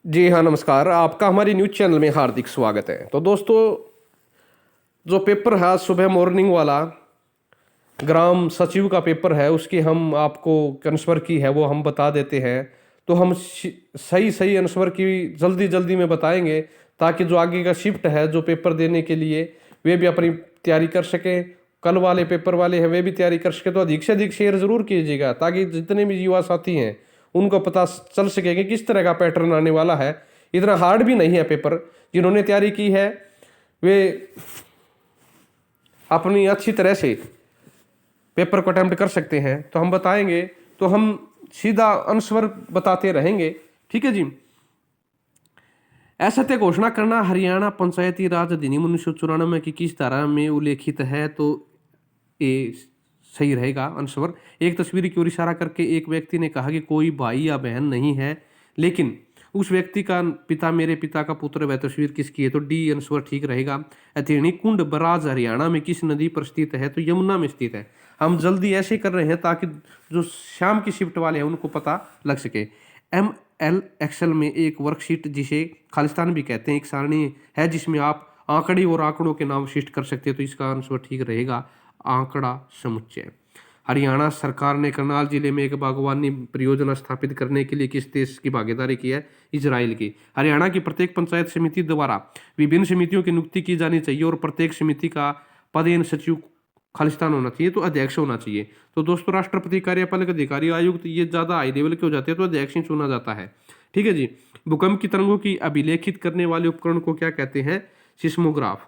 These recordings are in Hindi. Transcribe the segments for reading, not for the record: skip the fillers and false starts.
जी हाँ, नमस्कार। आपका हमारी न्यूज़ चैनल में हार्दिक स्वागत है। तो दोस्तों, जो पेपर है आज सुबह मॉर्निंग वाला ग्राम सचिव का पेपर है, उसकी हम आपको आंसर की है वो हम बता देते हैं। तो हम सही सही आंसर की जल्दी जल्दी में बताएंगे, ताकि जो आगे का शिफ्ट है जो पेपर देने के लिए वे भी अपनी तैयारी कर सकें। कल वाले पेपर वाले हैं वे भी तैयारी कर सके। तो अधिक से अधिक शेयर जरूर कीजिएगा, ताकि जितने भी युवा साथी हैं उनको पता चल सके कि किस तरह का पैटर्न आने वाला है। इतना हार्ड भी नहीं है पेपर। जिन्होंने तैयारी की है वे अपनी अच्छी तरह से पेपर को अटेम्प्ट कर सकते हैं। तो हम बताएंगे, तो हम सीधा आंसर बताते रहेंगे। ठीक है जी। असत्य घोषणा करना हरियाणा पंचायती राज अधिनियम 1994 की किस धारा में उल्लेखित है? तो ये सही रहेगा आंसर। एक तस्वीर की ओर इशारा करके एक व्यक्ति ने कहा कि कोई भाई या बहन नहीं है, लेकिन उस व्यक्ति का पिता मेरे पिता का पुत्र, वह तस्वीर किसकी है? तो डी आंसर ठीक रहेगा। अथेणी कुंड बराज हरियाणा में किस नदी पर स्थित है? तो यमुना में स्थित है। हम जल्दी ऐसे कर रहे हैं ताकि जो शाम की शिफ्ट वाले हैं उनको पता लग सके। ML एक्सेल में एक वर्कशीट, जिसे खालिस्तान भी कहते हैं, एक सारणी है जिसमें आप आंकड़े और आंकड़ों के नाम शिफ्ट कर सकते हैं। तो इसका आंसर ठीक रहेगा आंकड़ा समुच्चय। हरियाणा सरकार ने करनाल जिले में एक बागवानी परियोजना स्थापित करने के लिए किस देश की भागीदारी की है? इजराइल की। हरियाणा की प्रत्येक पंचायत समिति द्वारा विभिन्न समितियों की नियुक्ति की जानी चाहिए और प्रत्येक समिति का पदेन सचिव खालिस्तान होना चाहिए, तो अध्यक्ष होना चाहिए। तो दोस्तों, राष्ट्रपति, कार्यपालक अधिकारी, आयुक्त ये ज्यादा हाई लेवल के हो जाते हैं तो अध्यक्ष ही चुना जाता है। ठीक है जी। भूकंप की तरंगों की अभिलेखित करने वाले उपकरण को क्या कहते हैं? सिस्मोग्राफ।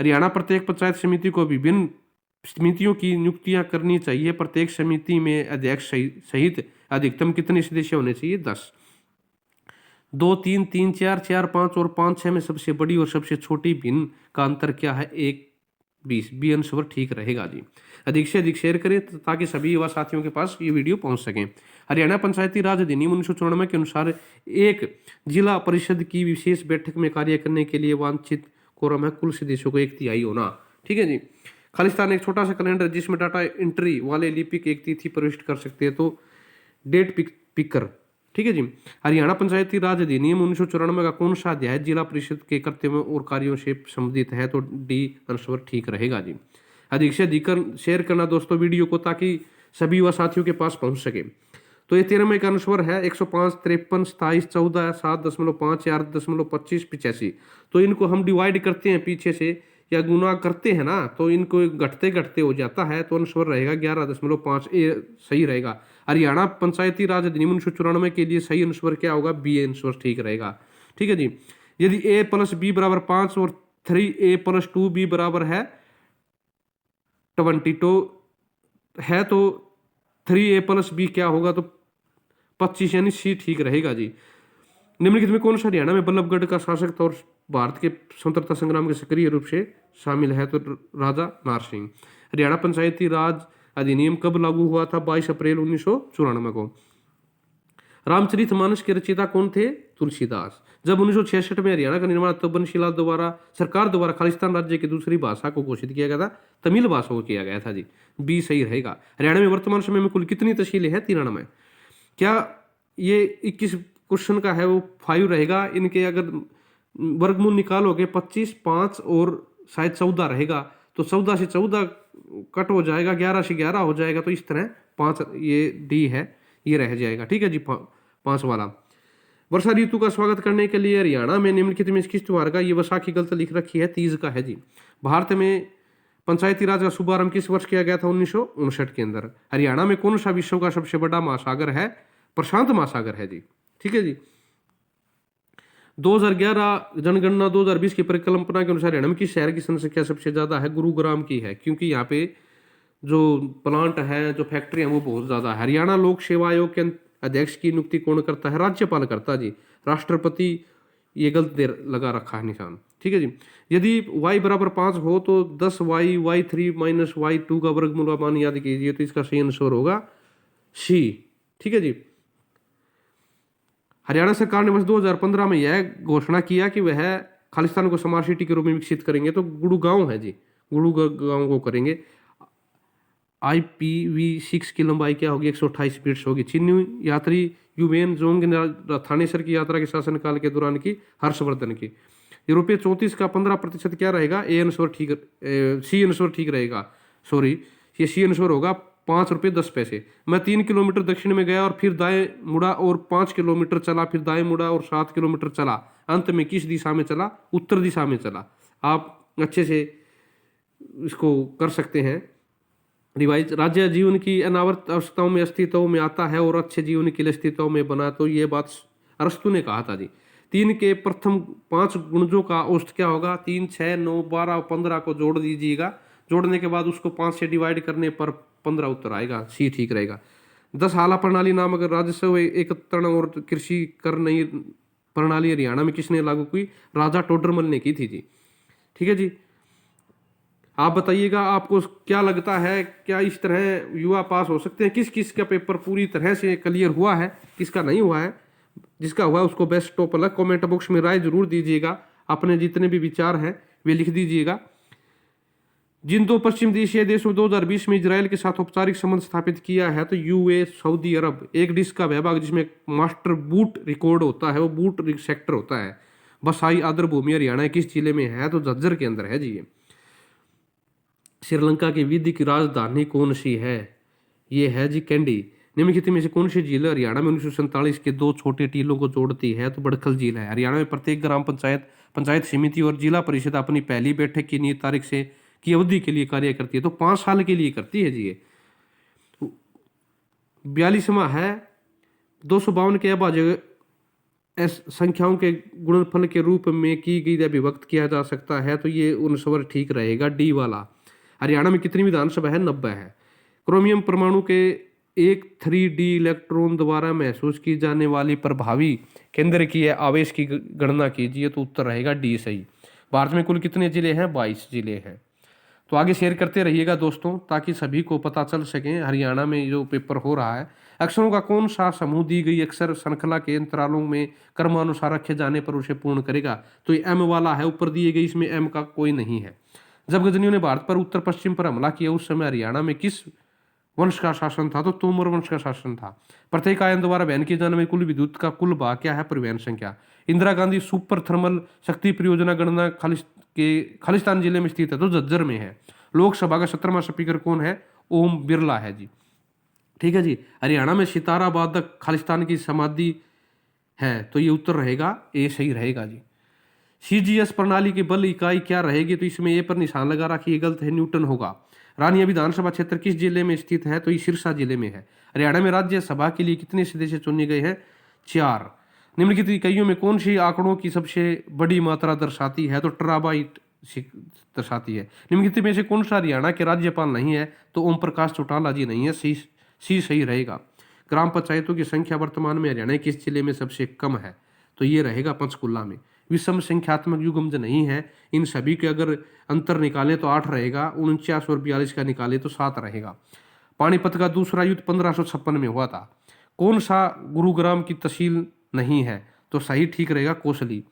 हरियाणा प्रत्येक पंचायत समिति को विभिन्न समितियों की नियुक्तियां करनी चाहिए। प्रत्येक समिति में अध्यक्ष सहित अधिकतम कितने सदस्य होने चाहिए? 10। 2, 3, 3, 4, 4, 5 और 5, 6 में सबसे बड़ी और सबसे छोटी भिन्न का अंतर क्या है? 1, 20। बी आंसर ठीक रहेगा जी। अधिक से अधिक शेयर करें ताकि सभी युवा साथियों के पास ये वीडियो पहुंच सके। हरियाणा पंचायती राज अधिनियम 1994 के अनुसार एक जिला परिषद की विशेष बैठक में कार्य करने के लिए वांछित कोरम है कुल सदस्यों को 1/3 होना। ठीक है जी। खालिस्तान एक छोटा सा कैलेंडर जिसमें डाटा एंट्री वाले लिपिक एक तिथि प्रविष्ट कर सकते हैं, तो डेट पिकर। ठीक है जी। हरियाणा पंचायती राज अधिनियम 1994 का कौन सा अध्याय जिला परिषद के कर्तव्यों और कार्यों से संबंधित है? तो डी आंसर ठीक रहेगा जी। अधिक से अधिक शेयर करना दोस्तों वीडियो को, ताकि सभी युवा साथियों के पास पहुंच सके। तो ये 13वें का आंसर है 105, 53, 27, 14, 7.5, 8.25, 85। तो इनको हम डिवाइड करते हैं पीछे से या गुना करते हैं ना, तो इनको घटते घटते हो जाता है। तो आंसर रहेगा 11.5। ए सही रहेगा। हरियाणा पंचायती राज अधिनियम 1994 के लिए सही आंसर क्या होगा? बी आंसर ठीक रहेगा। ठीक है जी। यदि a + b = 5 और 3a + 2b = 20 तो है, तो 3a + b क्या होगा? तो 25, यानी सी ठीक रहेगा जी। निम्नलिखित में कौन सा हरियाणा में बल्लभगढ़ का शासक था और भारत के स्वतंत्रता संग्राम के सक्रिय रूप से शामिल है? तो राजा नार सिंह। हरियाणा पंचायती राज अधिनियम कब लागू हुआ था? 22 अप्रैल 1994 को। रामचरितमानस के रचयिता कौन थे? तुलसीदास। जब 1966 में हरियाणा का निर्माण तब बनशीलाल द्वारा सरकार द्वारा खालिस्तान राज्य की दूसरी भाषा को घोषित किया गया था, तमिल भाषा को किया गया था जी। बी सही रहेगा। हरियाणा में वर्तमान समय में कुल कितनी तहसीलें हैं? 93। क्या ये 21 क्वेश्चन का है वो 5 रहेगा। इनके अगर वर्गमूल निकालोगे 25, 5 और शायद 14 रहेगा, तो 14 से 14 कट हो जाएगा, 11 से 11 हो जाएगा। तो इस तरह 5 ये डी है, ये रह जाएगा। ठीक है जी। 5 वाला। वर्षा ऋतु का स्वागत करने के लिए हरियाणा में निम्नलिखित में किस त्योहार का? ये वैसाखी गलत लिख रखी है, तीज का है जी। भारत में पंचायती राज का शुभारंभ किस वर्ष किया गया था? 1959 के अंदर। हरियाणा में कौन सा विश्व का सबसे बड़ा महासागर है? प्रशांत महासागर है जी। ठीक है जी। 2011 जनगणना 2020 की परिकल्पना के अनुसार हरियाणा में किस शहर की जनसंख्या सबसे ज्यादा है? गुरुग्राम की है, क्योंकि यहाँ पे जो प्लांट है, जो फैक्ट्री है, वो बहुत ज्यादा है। हरियाणा लोक सेवा आयोग के अध्यक्ष की नियुक्ति कौन करता है? राज्यपाल करता जी। राष्ट्रपति ये गलत दे लगा रखा है निशान। ठीक है जी। यदि y = 5 हो तो 10y y3 - y2 का वर्गमूल मान याद कीजिए। तो इसका सही आंसर होगा सी। ठीक है जी। हरियाणा सरकार ने वर्ष 2015 में यह घोषणा किया कि वह खालिस्तान को स्मार्ट सिटी के रूप में विकसित करेंगे। तो गुड़गांव है जी, गुड़गांव को करेंगे। IPv6 की लंबाई क्या होगी? 128 फीट होगी। चीनी यात्री युवेन जोंग ने थानेसर की यात्रा के शासनकाल के दौरान की हर्षवर्धन की। यूरोपीय 34 का 15% क्या रहेगा, ए आंसर ठीक, सी आंसर ठीक रहेगा, सॉरी ये सी आंसर होगा, 5 रुपये 10 पैसे। मैं 3 किलोमीटर दक्षिण में गया और फिर दाएं मुड़ा और 5 किलोमीटर चला, फिर दाएं मुड़ा और 7 किलोमीटर चला, अंत में किस दिशा में चला, उत्तर दिशा में चला। आप अच्छे से इसको कर सकते हैं रिवाइज। राज्य जीवन की अनावर्त अवस्थाओं में अस्तित्व में आता है और अच्छे जीवन के लिए अस्तित्व में बना, तो ये बात अरस्तु ने कहा था जी। 3 के प्रथम 5 गुणजों का औसत क्या होगा, 3, 6, 9, 12 और 15 को जोड़ दीजिएगा, जोड़ने के बाद उसको 5 से डिवाइड करने पर 15 उत्तर आएगा, सी ठीक रहेगा। 10 हाला प्रणाली नामक राजस्व एकत्रण और कृषि कर नई प्रणाली हरियाणा में किसने लागू की, राजा टोडरमल ने की थी जी। ठीक है जी, आप बताइएगा आपको क्या लगता है, क्या इस तरह युवा पास हो सकते हैं, किस किस का पेपर पूरी तरह से क्लियर हुआ है, किसका नहीं हुआ है। जिसका हुआ है उसको बेस्ट टॉप अलग कमेंट बॉक्स में राय जरूर दीजिएगा, अपने जितने भी विचार हैं वे लिख दीजिएगा। जिन 2 पश्चिम एशियाई देशों में 2020 में इजराइल के साथ औपचारिक संबंध स्थापित किया है, तो यूए, सऊदी अरब। एक डिश का विभाग जिसमें मास्टर बूट रिकॉर्ड होता है, वो बूट सेक्टर होता है, बसाई आदर भूमि हरियाणा किस जिले में है, तो झज्जर के अंदर है जी ये। श्रीलंका की विधिक राजधानी कौन सी है, ये है जी कैंडी। निम्नलिखित में से कौन सी झील हरियाणा में 1947 के 2 छोटे टीलों को जोड़ती है, तो बड़खल झील है। हरियाणा में प्रत्येक ग्राम पंचायत, पंचायत समिति और जिला परिषद अपनी पहली बैठक की नियत तारीख से की अवधि के लिए कार्य करती है, तो 5 साल के लिए करती है जी ये। 42वां है 252 के अभाज्य संख्याओं के गुणनफल के रूप में की गई अभिव्यक्त किया जा सकता है, तो ये आंसर ठीक रहेगा, डी वाला। हरियाणा में कितनी विधानसभा है, 90 है। क्रोमियम परमाणु के एक 3D इलेक्ट्रॉन द्वारा महसूस की जाने वाली प्रभावी केंद्र की आवेश की गणना कीजिए, तो उत्तर रहेगा डी सही। भारत में कुल कितने जिले हैं, 22 जिले हैं। तो आगे शेयर करते रहिएगा दोस्तों, ताकि सभी को पता चल सके हरियाणा में जो पेपर हो रहा है। अक्षरों का कौन सा समूह दी गई अक्षर श्रृंखला के अंतरालों में क्रमानुसार रखे जाने पर उसे पूर्ण करेगा, तो ये एम वाला है, ऊपर दिए गई, इसमें एम का कोई नहीं है। जब गजनियों ने भारत पर उत्तर पश्चिम पर हमला किया, उस समय हरियाणा में किस वंश का शासन था, तो तोमर वंश का शासन था। प्रत्येक आयन द्वारा वहन किए जाने में कुल विद्युत का कुल भाग क्या है, परिवहन संख्या। इंदिरा गांधी सुपर थर्मल शक्ति परियोजना गणना खालिस्तान जिले में स्थित है, तो झज्जर में है। लोकसभा का 17वां स्पीकर कौन है, ओम बिरला है जी। ठीक है जी, हरियाणा में सितारा बादक खालिस्तान की समाधि है, तो ये उत्तर रहेगा, ए सही रहेगा जी। सीजीएस प्रणाली की बल इकाई क्या रहेगी, तो इसमें ए पर निशान लगा रखिए, गलत है, न्यूटन होगा। रानिया विधानसभा क्षेत्र किस जिले में स्थित है, तो ये सिरसा जिले में है। हरियाणा में राज्यसभा के लिए कितने सदस्य चुने गए हैं, 4। निम्नलिखित इकाइयों में कौन सी आंकड़ों की सबसे बड़ी मात्रा दर्शाती है, तो टेराबाइट दर्शाती है। निम्नलिखित में से कौन सा हरियाणा के राज्यपाल नहीं है, तो ओम प्रकाश चौटाला जी नहीं है, सी सही रहेगा। ग्राम पंचायतों की संख्या वर्तमान में हरियाणा किस जिले में सबसे कम है, तो ये रहेगा पंचकुला में। विषम संख्यात्मक युग्मज नहीं है, इन सभी के अगर अंतर निकालें तो 8 रहेगा, 49 और 42 का निकाले तो 7 रहेगा। पानीपत का दूसरा युद्ध 1556 में हुआ था। कौन सा गुरुग्राम की तहसील नहीं है, तो सही ठीक रहेगा कोसली।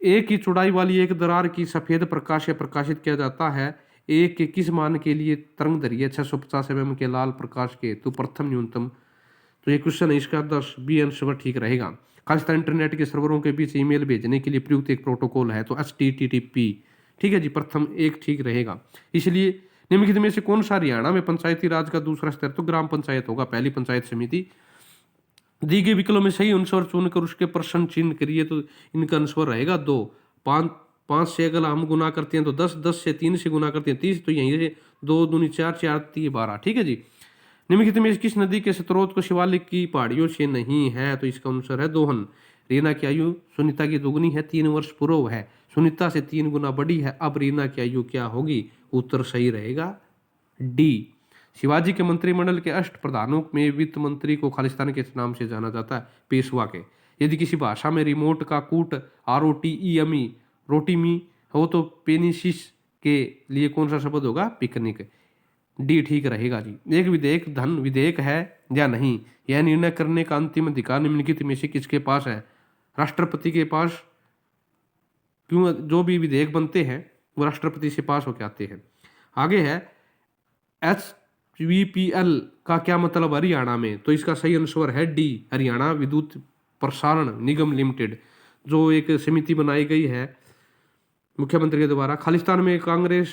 एक की चौड़ाई वाली एक दरार की सफेद प्रकाश से प्रकाशित किया जाता है, एक के किस मान के लिए तरंग दैर्घ्य 650 mm के लाल प्रकाश के, तो प्रथम न्यूनतम। तो ये क्वेश्चन है, इसका 10 बी आंसर ठीक रहेगा। खालिस्तान इंटरनेट के सर्वरों के बीच ईमेल भेजने के लिए प्रयुक्त एक प्रोटोकॉल है, तो HTTP। ठीक है जी, प्रथम एक ठीक रहेगा। इसलिए निम्नलिखित में से कौन सा हरियाणा में पंचायती राज का दूसरा स्तर, तो ग्राम पंचायत होगा, पहली पंचायत समिति। दी गई विकल्पों में सही आंसर चुनकर उसके प्रश्न चिन्ह करिए, तो इनका आंसर रहेगा 2। 5 से अगर हम गुना करते हैं तो 10, 10 से 3 से गुना करते हैं 30, तो यहीं से 2 दूनी 4, 4 3 12। ठीक है जी। निम्नलिखित में किस नदी के स्रोत को शिवालिक की पहाड़ियों से नहीं है, तो इसका आंसर है दोहन। रीना की आयु सुनीता की दोगुनी है, 3 वर्ष पूर्व है, सुनीता से 3 गुना बड़ी है। अब रीना की आयु क्या होगी, उत्तर सही रहेगा, डी। शिवाजी के मंत्रिमंडल के 8 प्रधानों में वित्त मंत्री को खालिस्तान के नाम से जाना जाता है, पेशवा के। यदि किसी भाषा में रिमोट का कूट ROTEME रोटीमी हो, तो पेनिसिस के लिए कौन सा शब्द होगा, पिकनिक। डी ठीक रहेगा जी। एक विधेयक धन विधेयक है या नहीं, यह निर्णय करने का अंतिम अधिकार निम्नलिखित में से किसके पास है, राष्ट्रपति के पास। क्यों, जो भी विधेयक बनते हैं वो राष्ट्रपति से पास होकर आते हैं। आगे है HVPL का क्या मतलब हरियाणा में, तो इसका सही आंसर है डी, हरियाणा विद्युत प्रसारण निगम लिमिटेड, जो एक समिति बनाई गई है मुख्यमंत्री के द्वारा। खालिस्तान में कांग्रेस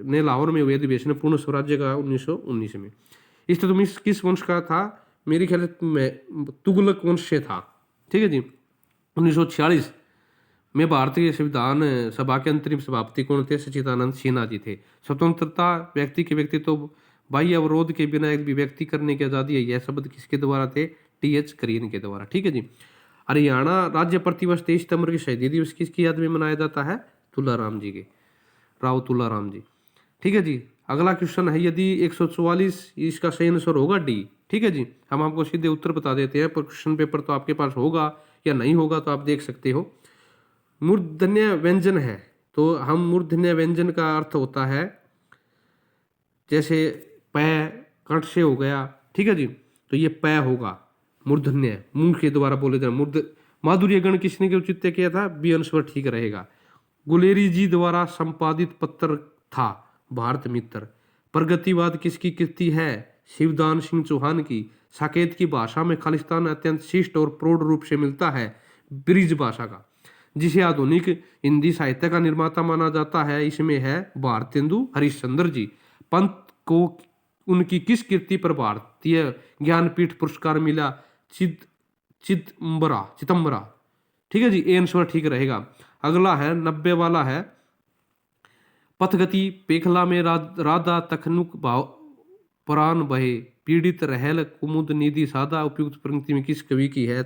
ने लाहौर में हुए अधिवेशन पूर्ण स्वराज्य का 1919 में। इल्तुतमिश किस वंश का था? मेरी ख्याल में तुगलक वंश से था। ठीक है जी। 1946 में भारतीय संविधान सभा के अंतरिम सभापति कौन थे? सच्चिदानंद सिन्हा जी थे। स्वतंत्रता व्यक्ति के व्यक्तित्व बाह्य अवरोध के बिना एक व्यक्ति करने की आजादी है, यह शब्द किसके द्वारा थे? टी.एच. करीन के द्वारा। ठीक है जी। हरियाणा राज्य प्रतिवर्ष 23 सितंबर की शहीदी दिवस किसकी याद में मनाया जाता है? तुलाराम जी के, राव तुलाराम जी। ठीक है जी। अगला क्वेश्चन है, यदि 144 इसका सही आंसर होगा डी। ठीक है जी। हम आपको सीधे उत्तर बता देते हैं, पर क्वेश्चन पेपर तो आपके पास होगा या नहीं होगा तो आप देख सकते हो। मूर्धन्य व्यंजन है, तो हम मूर्धन्य व्यंजन का अर्थ होता है जैसे पै कंठ से हो गया। ठीक है जी। तो ये पै होगा मूर्धन्य, मुंह के द्वारा बोले जाए मूर्ध। माधुर्य गण किसने के औचित्य किया था? बी आंसर ठीक रहेगा। गुलेरी जी द्वारा संपादित पत्र था भारत मित्र। प्रगतिवाद किसकी कृति है? शिवदान सिंह चौहान की। साकेत की भाषा में खालिस्तान अत्यंत शिष्ट और प्रौढ़ रूप से मिलता है ब्रिज भाषा का, जिसे आधुनिक हिंदी साहित्य का निर्माता माना जाता है। इसमें है भारतेंदु हरिश्चंद्र जी। पंत को उनकी किस कृति पर भारतीय ज्ञानपीठ पुरस्कार मिला? चिदम्बरा। ठीक है जी। ए आंसर ठीक रहेगा। अगला है 90 वाला है, पथगति पेखला में राधा तखनुक भाव प्राण बहे, पीड़ित रहल कुमुद निधि सादा, उपयुक्त पंक्ति में किस कवि की है?